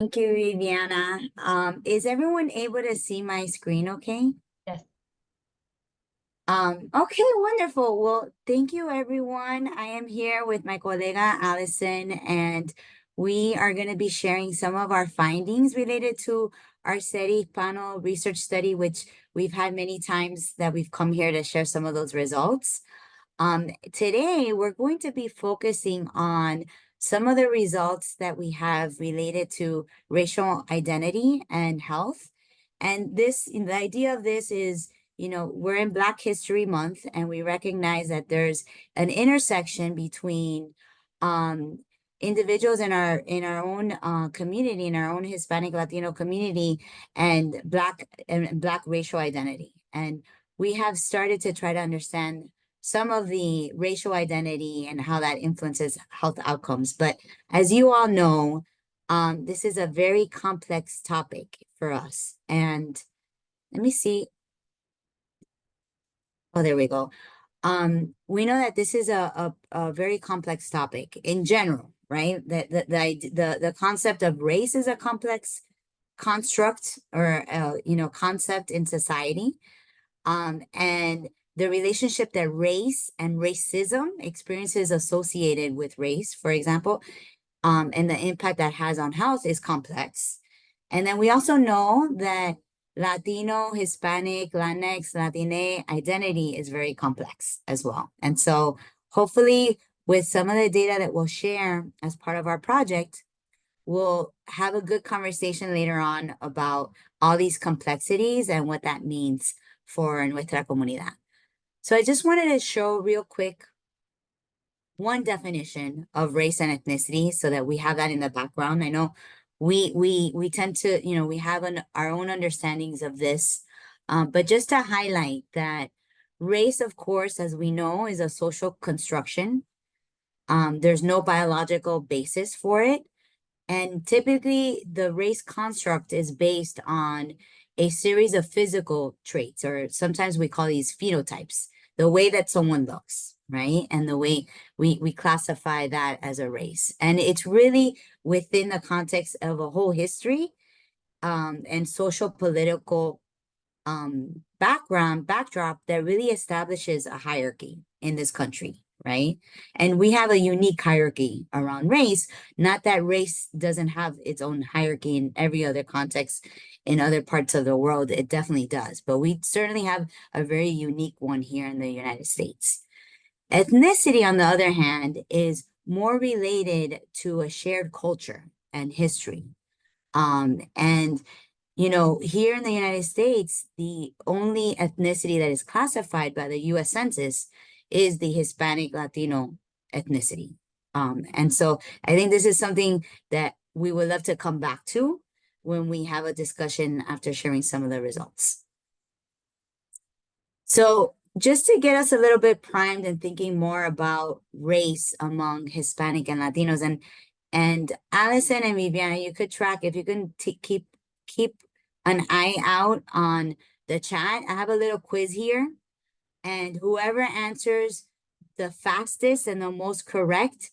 Thank you, Viviana. Is everyone able to see my screen okay? Yes. Okay, wonderful. Well, thank you, everyone. I am here with my colega Allison, and we are going to be sharing some of our findings related to our SER Hispano research study, which we've had many times that we've come here to share some of those results. Today, we're going to be focusing on some of the results that we have related to racial identity and health. And the idea of this is, we're in Black History Month, and we recognize that there's an intersection between individuals in our own community, in our own Hispanic Latino community, and Black racial identity. And we have started to try to understand some of the racial identity and how that influences health outcomes. But as you all know, this is a very complex topic for us. And let me see. Oh, there we go. We know that this is a very complex topic in general, right? The concept of race is a complex construct or concept in society. And the relationship that race and racism experiences associated with race, for example, and the impact that has on health is complex. And then we also know that Latino, Hispanic, Latinx, Latine identity is very complex as well. And so hopefully with some of the data that we'll share as part of our project, we'll have a good conversation later on about all these complexities and what that means for nuestra comunidad. So I just wanted to show real quick one definition of race and ethnicity so that we have that in the background. I know we tend to, we have our own understandings of this, but just to highlight that race, of course, as we know, is a social construction. There's no biological basis for it. And typically the race construct is based on a series of physical traits, or sometimes we call these phenotypes, the way that someone looks, right? And the way we classify that as a race. And it's really within the context of a whole history and social political backdrop that really establishes a hierarchy in this country, right? And we have a unique hierarchy around race, not that race doesn't have its own hierarchy in every other context in other parts of the world. It definitely does, but we certainly have a very unique one here in the United States. Ethnicity, on the other hand, is more related to a shared culture and history. And here in the United States, the only ethnicity that is classified by the US Census is the Hispanic Latino ethnicity. And so I think this is something that we would love to come back to when we have a discussion after sharing some of the results. So just to get us a little bit primed and thinking more about race among Hispanic and Latinos, and Allison and Viviana, you could track if you can keep an eye out on the chat. I have a little quiz here, and whoever answers the fastest and the most correct,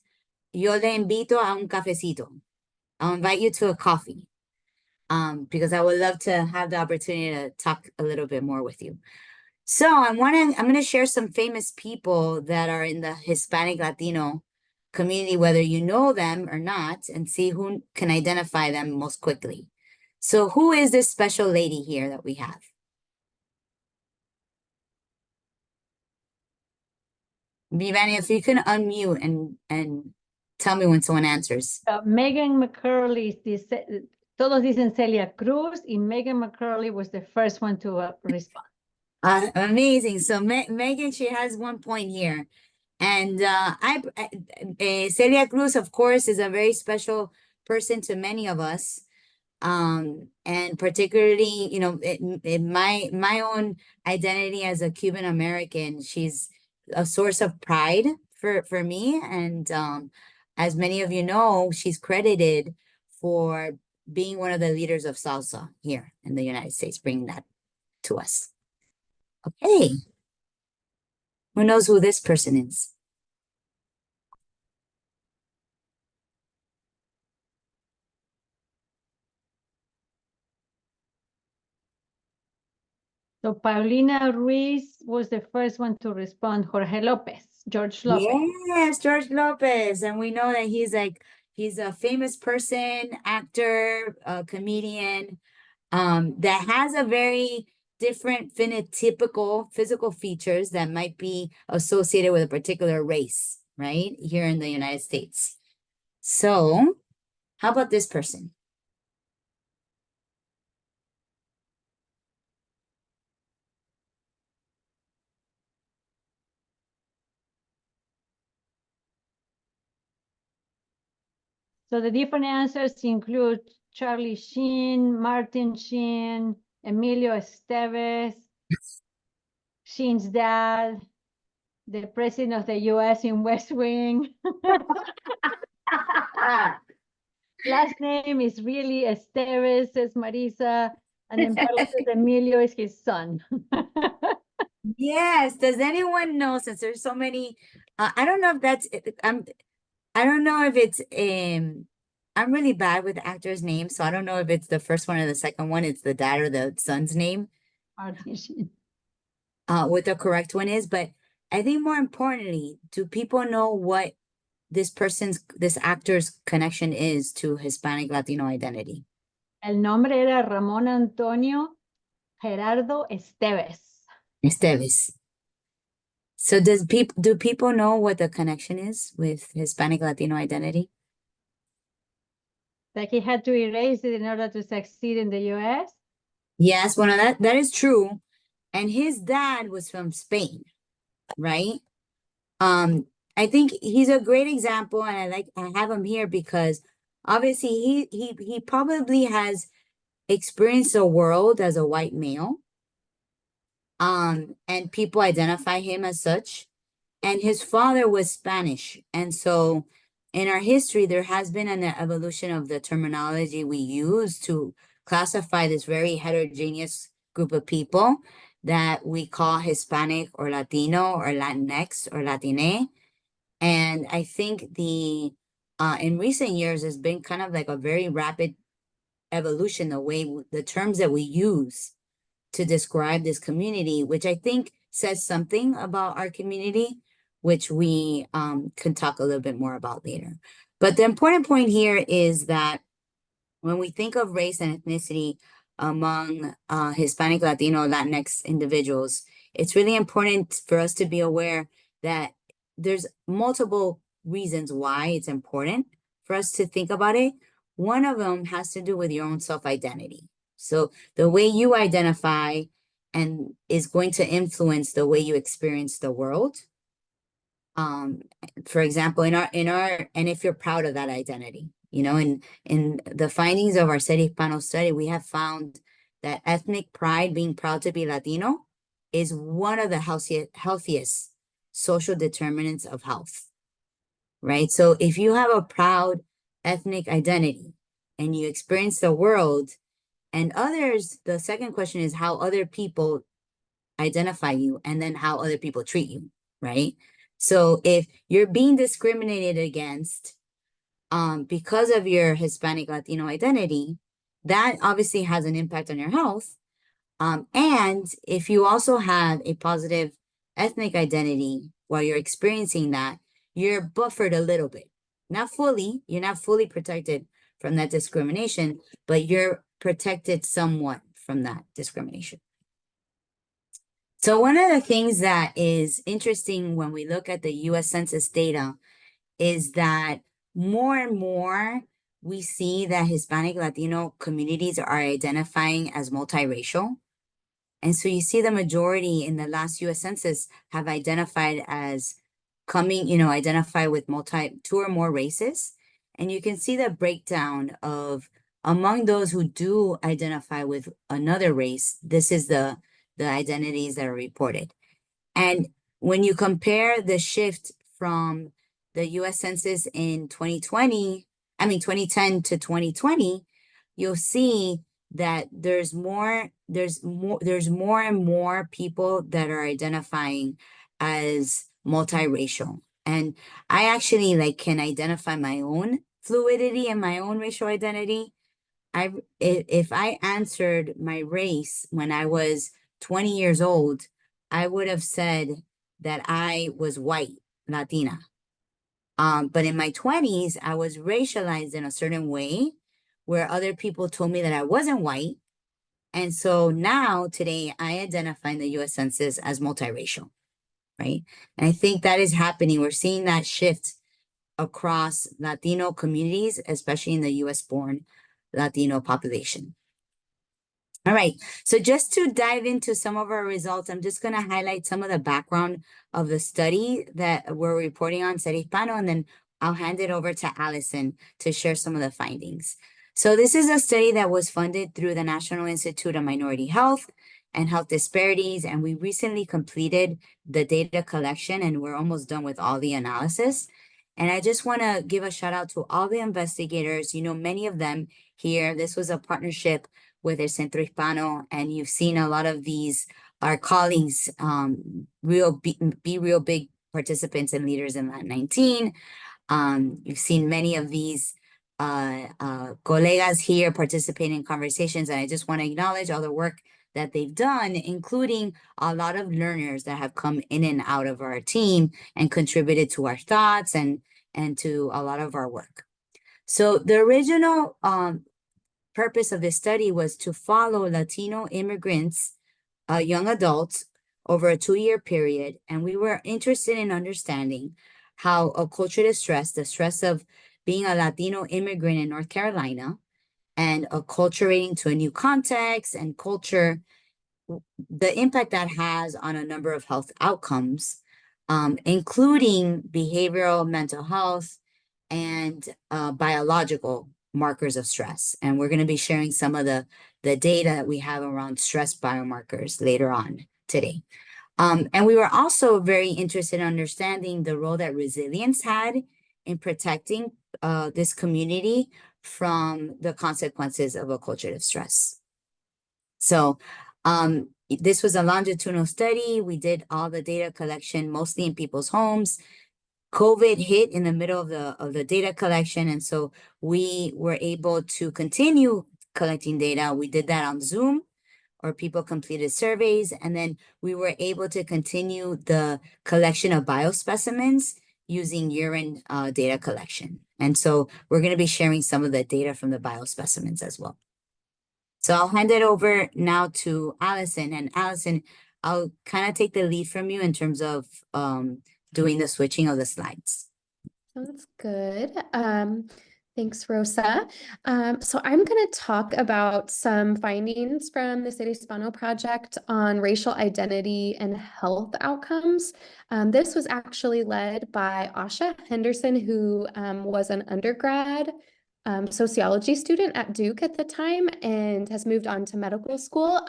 yo le invito a un cafecito. I'll invite you to a coffee, because I would love to have the opportunity to talk a little bit more with you. So I'm going to share some famous people that are in the Hispanic Latino community, whether you know them or not, and see who can identify them most quickly. So who is this special lady here that we have? Vivani, if you can unmute and tell me when someone answers. Megan McCurley, todos dicen Celia Cruz, y Megan McCurley was the first one to respond. Amazing. So Megan, she has 1 point here. And Celia Cruz, of course, is a very special person to many of us. And particularly, in my own identity as a Cuban American, she's a source of pride for me. And as many of you know, she's credited for being one of the leaders of salsa here in the United States, bringing that to us. Okay. Who knows who this person is? So Paulina Ruiz was the first one to respond. Jorge Lopez, George Lopez. Yes, George Lopez. And we know that he's a famous person, actor, comedian, that has a very different phenotypical physical features that might be associated with a particular race, right? Here in the United States. So, how about this person? So the different answers include Charlie Sheen, Martin Sheen, Emilio Estevez, Sheen's dad, the president of the US in West Wing. Last name is really Estevez, says Marisa, and then Carlos says Emilio is his son. Yes. Does anyone know, since there's so many, I don't know if that's, I don't know if it's, I'm really bad with actors' names, so I don't know if it's the first one or the second one. It's the dad or the son's name, Martin Sheen. what the correct one is. But I think more importantly, do people know what this actor's connection is to Hispanic Latino identity? El nombre era Ramón Antonio Gerardo Estevez. Esteves. So do people know what the connection is with Hispanic Latino identity? That he had to erase it in order to succeed in the US. Yes, well, that is true. And his dad was from Spain, right? I think he's a great example, and I have him here because obviously he probably has experienced the world as a white male. And people identify him as such. And his father was Spanish. And so in our history, there has been an evolution of the terminology we use to classify this very heterogeneous group of people that we call Hispanic or Latino or Latinx or Latine. And I think in recent years, there's been kind of like a very rapid evolution, the terms that we use to describe this community, which I think says something about our community, which we can talk a little bit more about later. But the important point here is that when we think of race and ethnicity among Hispanic, Latino, Latinx individuals, it's really important for us to be aware that there's multiple reasons why it's important for us to think about it. One of them has to do with your own self-identity. So the way you identify and is going to influence the way you experience the world. For example, and if you're proud of that identity, in the findings of our SER Hispano Study, we have found that ethnic pride, being proud to be Latino, is one of the healthiest social determinants of health, right? So if you have a proud ethnic identity and you experience the world and others, the second question is how other people identify you and then how other people treat you, right? So if you're being discriminated against because of your Hispanic Latino identity, that obviously has an impact on your health. And if you also have a positive ethnic identity while you're experiencing that, you're buffered a little bit. Not fully, you're not fully protected from that discrimination, but you're protected somewhat from that discrimination. So one of the things that is interesting when we look at the US Census data is that more and more we see that Hispanic Latino communities are identifying as multiracial. And so you see the majority in the last US Census have identified as identify with two or more races. And you can see the breakdown of among those who do identify with another race, this is the identities that are reported. And when you compare the shift from the US Census in 2010 to 2020, you'll see that there's more and more people that are identifying as multiracial. And I actually can identify my own fluidity and my own racial identity. If I answered my race when I was 20 years old, I would have said that I was white, Latina. But in my 20s, I was racialized in a certain way where other people told me that I wasn't white. And so now, today, I identify in the US Census as multiracial, right? And I think that is happening. We're seeing that shift across Latino communities, especially in the US born Latino population. All right, so just to dive into some of our results, I'm just going to highlight some of the background of the study that we're reporting on SER Hispano, and then I'll hand it over to Allison to share some of the findings. So this is a study that was funded through the National Institute of Minority Health and Health Disparities, and we recently completed the data collection, and we're almost done with all the analysis. And I just want to give a shout out to all the investigators, many of them here. This was a partnership with el Centro Hispano, and you've seen a lot of these, our colleagues, be real big participants and leaders in Lat 19. You've seen many of these colegas here participate in conversations, and I just want to acknowledge all the work that they've done, including a lot of learners that have come in and out of our team and contributed to our thoughts and to a lot of our work. So the original purpose of this study was to follow Latino immigrants, young adults, over a 2-year period. And we were interested in understanding how acculturative stress, the stress of being a Latino immigrant in North Carolina, and acculturating to a new context and culture, the impact that has on a number of health outcomes, including behavioral, mental health, and biological markers of stress. And we're going to be sharing some of the data that we have around stress biomarkers later on today. And we were also very interested in understanding the role that resilience had in protecting this community from the consequences of acculturative stress. So this was a longitudinal study. We did all the data collection mostly in people's homes. COVID hit in the middle of the data collection, and so we were able to continue collecting data. We did that on Zoom, or people completed surveys, and then we were able to continue the collection of biospecimens using urine data collection. And so we're going to be sharing some of the data from the biospecimens as well. So I'll hand it over now to Allison, and Allison, I'll kind of take the lead from you in terms of doing the switching of the slides. Sounds good. Thanks, Rosa. So I'm going to talk about some findings from the SER Hispano project on racial identity and health outcomes. This was actually led by Asha Henderson, who was an undergrad sociology student at Duke at the time and has moved on to medical school.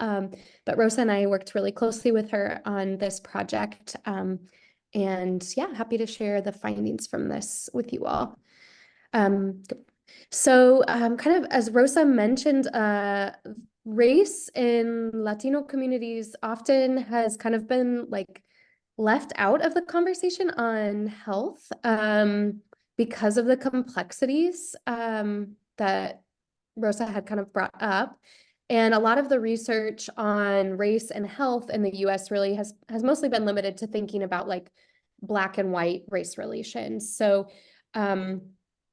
But Rosa and I worked really closely with her on this project. And yeah, happy to share the findings from this with you all. So kind of as Rosa mentioned, race in Latino communities often has kind of been like left out of the conversation on health because of the complexities that Rosa had kind of brought up. And a lot of the research on race and health in the US really has mostly been limited to thinking about like Black and white race relations. So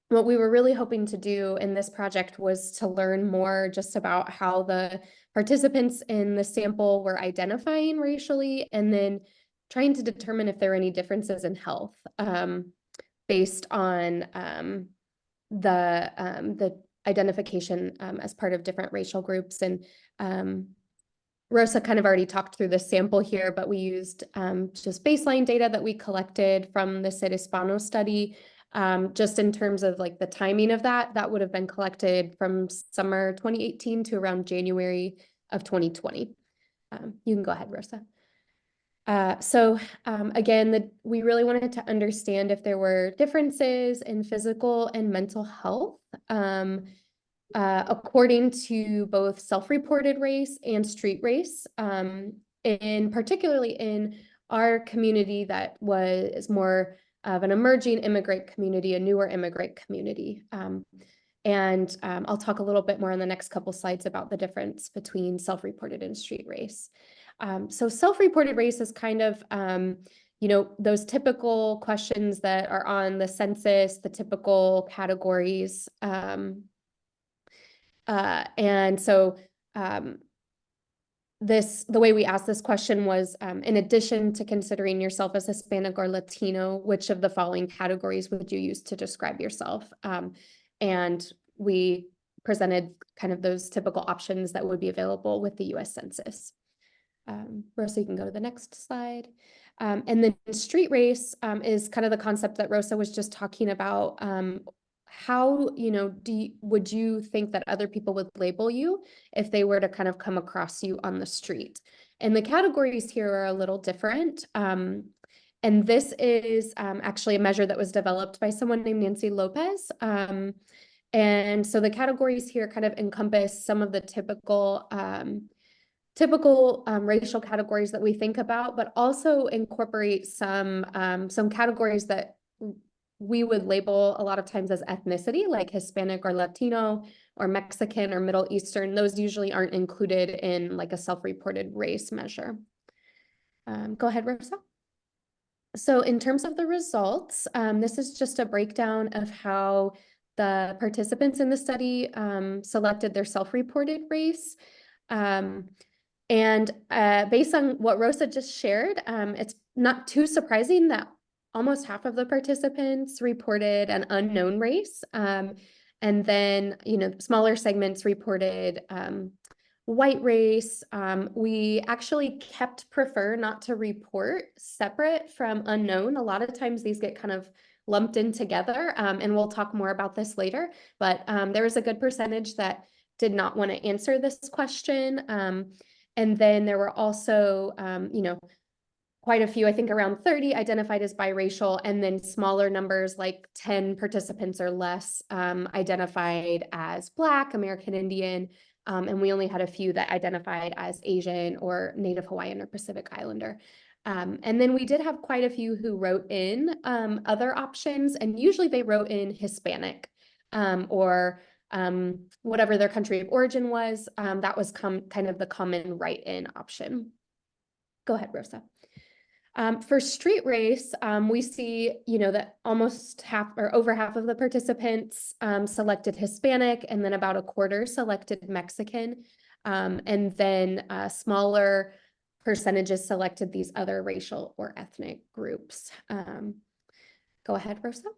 what we were really hoping to do in this project was to learn more just about how the participants in the sample were identifying racially, and then trying to determine if there are any differences in health based on the identification as part of different racial groups. And Rosa kind of already talked through the sample here, but we used just baseline data that we collected from the SER Hispano study. Just in terms of like the timing of that would have been collected from summer 2018 to around January of 2020. You can go ahead, Rosa. So again, we really wanted to understand if there were differences in physical and mental health according to both self-reported race and street race, and particularly in our community that was more of an emerging immigrant community, a newer immigrant community. And I'll talk a little bit more in the next couple slides about the difference between self-reported and street race. So self-reported race is kind of, you know, those typical questions that are on the census, the typical categories. And so the way we asked this question was, in addition to considering yourself as Hispanic or Latino, which of the following categories would you use to describe yourself? And we presented kind of those typical options that would be available with the US Census. Rosa, you can go to the next slide. And then street race is kind of the concept that Rosa was just talking about. How, you know, would you think that other people would label you if they were to kind of come across you on the street? And the categories here are a little different. And this is actually a measure that was developed by someone named Nancy Lopez. And so the categories here kind of encompass some of the typical racial categories that we think about, but also incorporate some categories that we would label a lot of times as ethnicity, like Hispanic or Latino or Mexican or Middle Eastern. Those usually aren't included in like a self-reported race measure. Go ahead, Rosa. So in terms of the results, this is just a breakdown of how the participants in the study selected their self-reported race. And based on what Rosa just shared, it's not too surprising that almost half of the participants reported an unknown race. And then, you know, smaller segments reported white race. We actually prefer not to report separate from unknown. A lot of times these get kind of lumped in together, and we'll talk more about this later, but there was a good percentage that did not want to answer this question. And then there were also, you know, quite a few, I think around 30 identified as biracial, and then smaller numbers like 10 participants or less identified as Black, American Indian, and we only had a few that identified as Asian or Native Hawaiian or Pacific Islander. And then we did have quite a few who wrote in other options, and usually they wrote in Hispanic or whatever their country of origin was. That was kind of the common write-in option. Go ahead, Rosa. For street race, we see, you know, that almost half or over half of the participants selected Hispanic, and then about a quarter selected Mexican, and then smaller percentages selected these other racial or ethnic groups. Go ahead, Rosa.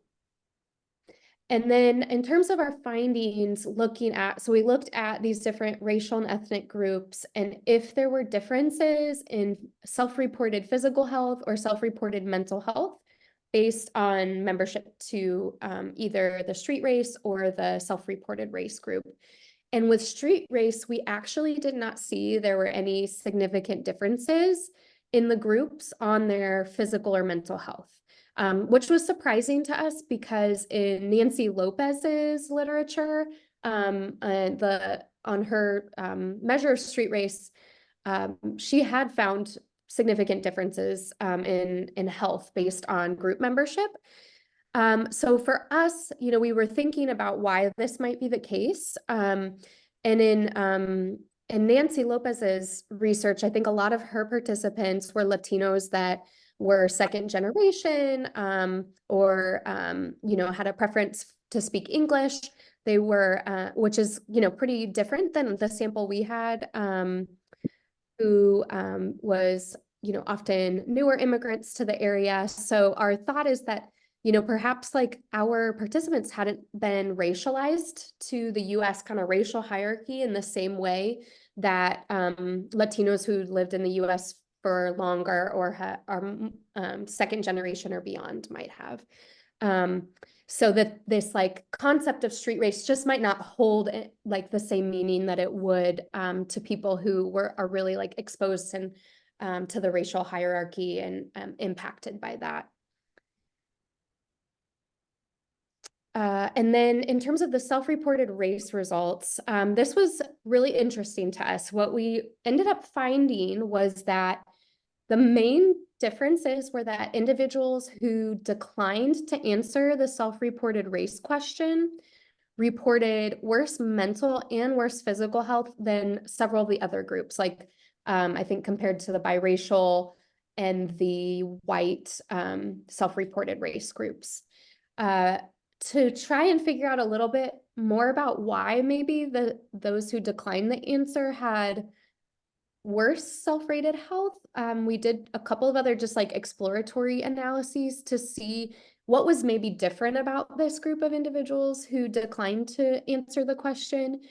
And then in terms of our findings, so we looked at these different racial and ethnic groups, and if there were differences in self-reported physical health or self-reported mental health based on membership to either the street race or the self-reported race group. And with street race, we actually did not see there were any significant differences in the groups on their physical or mental health. Which was surprising to us because in Nancy Lopez's literature, on her measure of street race, she had found significant differences in health based on group membership. So for us, you know, we were thinking about why this might be the case. And in Nancy Lopez's research, I think a lot of her participants were Latinos that were second generation or, you know, had a preference to speak English. They were, which is, you know, pretty different than the sample we had, who was, you know, often newer immigrants to the area. So our thought is that, you know, perhaps like our participants hadn't been racialized to the US kind of racial hierarchy in the same way that Latinos who lived in the US for longer or are second generation or beyond might have. So that this like concept of street race just might not hold like the same meaning that it would to people who are really like exposed and to the racial hierarchy and impacted by that. And then in terms of the self-reported race results, this was really interesting to us. What we ended up finding was that the main differences were that individuals who declined to answer the self-reported race question reported worse mental and worse physical health than several of the other groups, like I think compared to the biracial and the white self-reported race groups. To try and figure out a little bit more about why maybe those who declined the answer had worse self-rated health. We did a couple of other just like exploratory analyses to see what was maybe different about this group of individuals who declined to answer the question.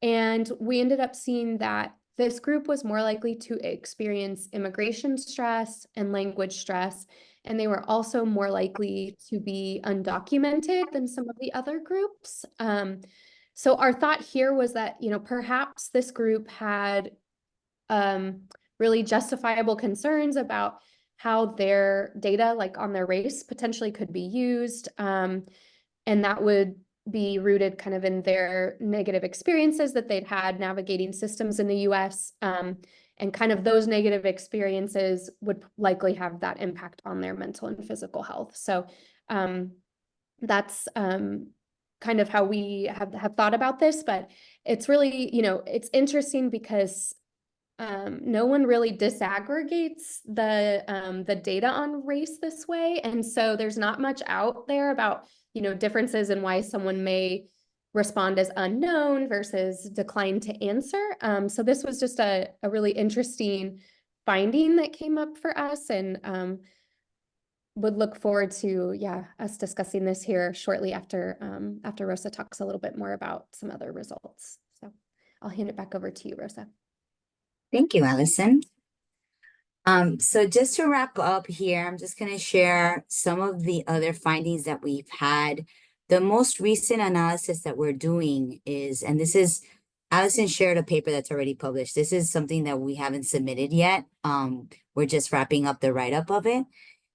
And we ended up seeing that this group was more likely to experience immigration stress and language stress, and they were also more likely to be undocumented than some of the other groups. So our thought here was that, perhaps this group had really justifiable concerns about how their data, like on their race, potentially could be used. And that would be rooted kind of in their negative experiences that they'd had navigating systems in the US. And kind of those negative experiences would likely have that impact on their mental and physical health. So that's kind of how we have thought about this, but it's really, it's interesting because no one really disaggregates the data on race this way. And so there's not much out there about, differences in why someone may respond as unknown versus decline to answer. So this was just a really interesting finding that came up for us, and would look forward to, us discussing this here shortly after Rosa talks a little bit more about some other results. So I'll hand it back over to you, Rosa. Thank you, Allison. So just to wrap up here, I'm just going to share some of the other findings that we've had. The most recent analysis that we're doing is, and this is, Allison shared a paper that's already published. This is something that we haven't submitted yet. We're just wrapping up the write-up of it.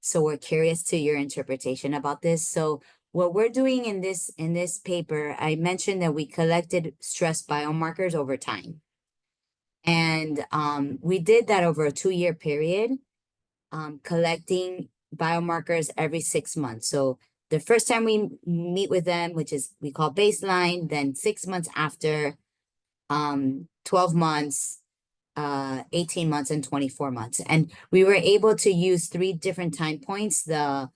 So we're curious to your interpretation about this. So what we're doing in this paper, I mentioned that we collected stress biomarkers over time. And we did that over a 2-year period, collecting biomarkers every 6 months. So the first time we meet with them, which is we call baseline, then 6 months after, 12 months, 18 months, and 24 months. And we were able to use 3 different time points, the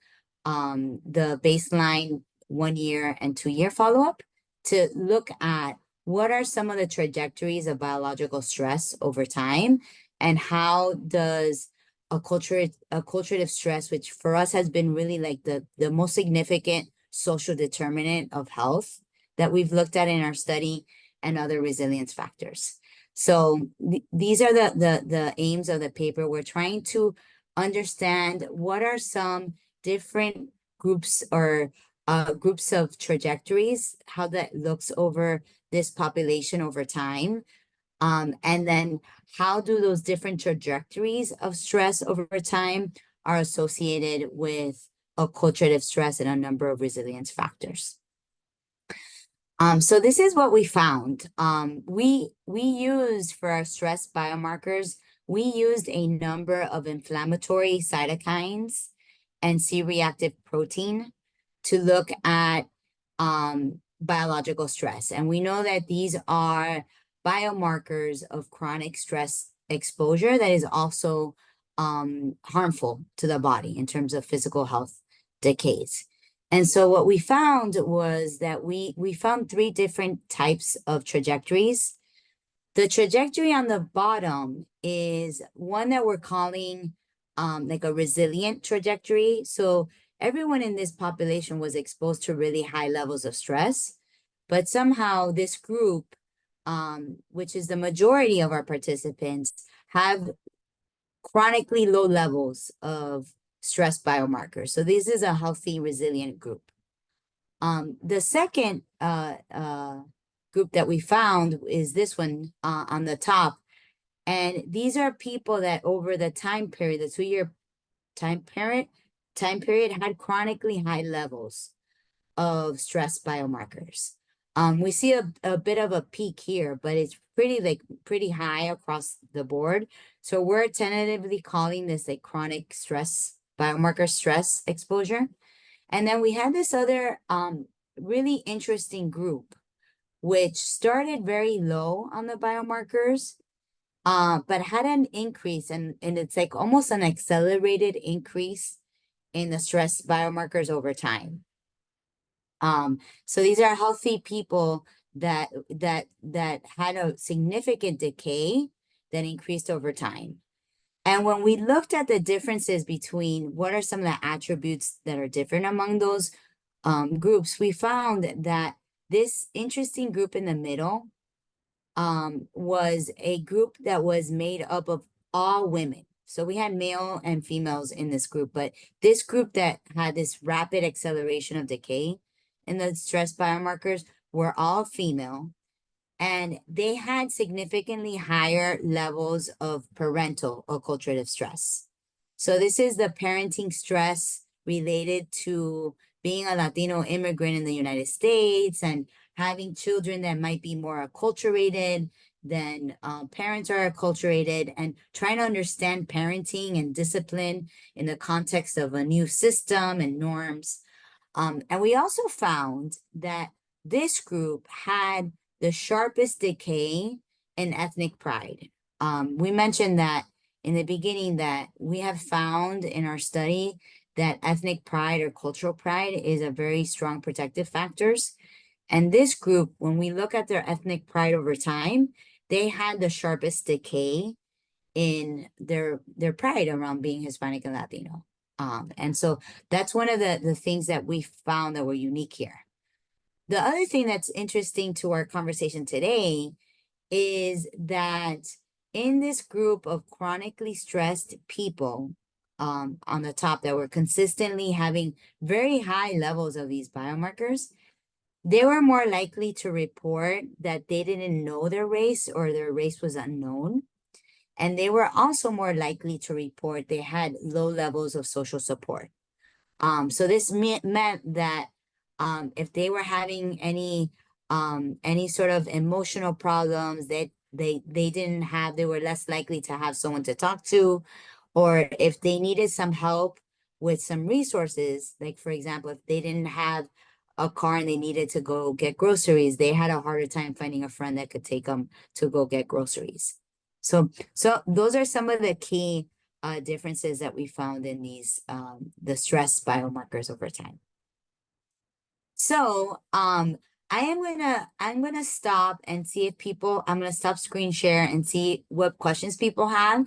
baseline, 1 year, and 2-year follow-up, to look at what are some of the trajectories of biological stress over time, and how does acculturative stress, which for us has been really like the most significant social determinant of health that we've looked at in our study, and other resilience factors. So these are the aims of the paper. We're trying to understand what are some different groups or groups of trajectories, how that looks over this population over time. And then how do those different trajectories of stress over time are associated with acculturative stress and a number of resilience factors. So this is what we found. We used for our stress biomarkers, we used a number of inflammatory cytokines and C-reactive protein to look at biological stress. And we know that these are biomarkers of chronic stress exposure that is also harmful to the body in terms of physical health decays. And so what we found was that we found 3 different types of trajectories. The trajectory on the bottom is one that we're calling like a resilient trajectory. So everyone in this population was exposed to really high levels of stress, but somehow this group, which is the majority of our participants, have chronically low levels of stress biomarkers. So this is a healthy, resilient group. The second group that we found is this one on the top. And these are people that over the time period, the 2-year time period, had chronically high levels of stress biomarkers. We see a bit of a peak here, but it's pretty high across the board. So we're tentatively calling this like chronic stress biomarker stress exposure. And then we had this other really interesting group, which started very low on the biomarkers, but had an increase, and it's like almost an accelerated increase in the stress biomarkers over time. So these are healthy people that had a significant decay that increased over time. And when we looked at the differences between what are some of the attributes that are different among those groups, we found that this interesting group in the middle was a group that was made up of all women. So we had male and females in this group, but this group that had this rapid acceleration of decay in the stress biomarkers were all female, and they had significantly higher levels of parental acculturative stress. So this is the parenting stress related to being a Latino immigrant in the United States and having children that might be more acculturated than parents are acculturated, and trying to understand parenting and discipline in the context of a new system and norms. And we also found that this group had the sharpest decay in ethnic pride. We mentioned that in the beginning that we have found in our study that ethnic pride or cultural pride is a very strong protective factors. And this group, when we look at their ethnic pride over time, they had the sharpest decay in their pride around being Hispanic and Latino. And so that's one of the things that we found that were unique here. The other thing that's interesting to our conversation today is that in this group of chronically stressed people on the top that were consistently having very high levels of these biomarkers, they were more likely to report that they didn't know their race or their race was unknown. And they were also more likely to report they had low levels of social support. So this meant that if they were having any sort of emotional problems that they didn't have, they were less likely to have someone to talk to, or if they needed some help with some resources, like for example, if they didn't have a car and they needed to go get groceries, they had a harder time finding a friend that could take them to go get groceries. So those are some of the key differences that we found in these the stress biomarkers over time. So I'm gonna stop and see if people, I'm gonna stop screen share and see what questions people have.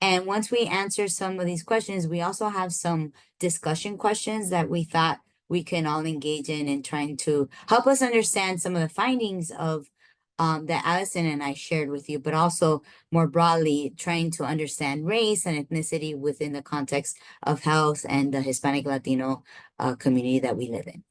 And once we answer some of these questions, we also have some discussion questions that we thought we can all engage in trying to help us understand some of the findings of that Allison and I shared with you, but also more broadly trying to understand race and ethnicity within the context of health and the Hispanic Latino community that we live in.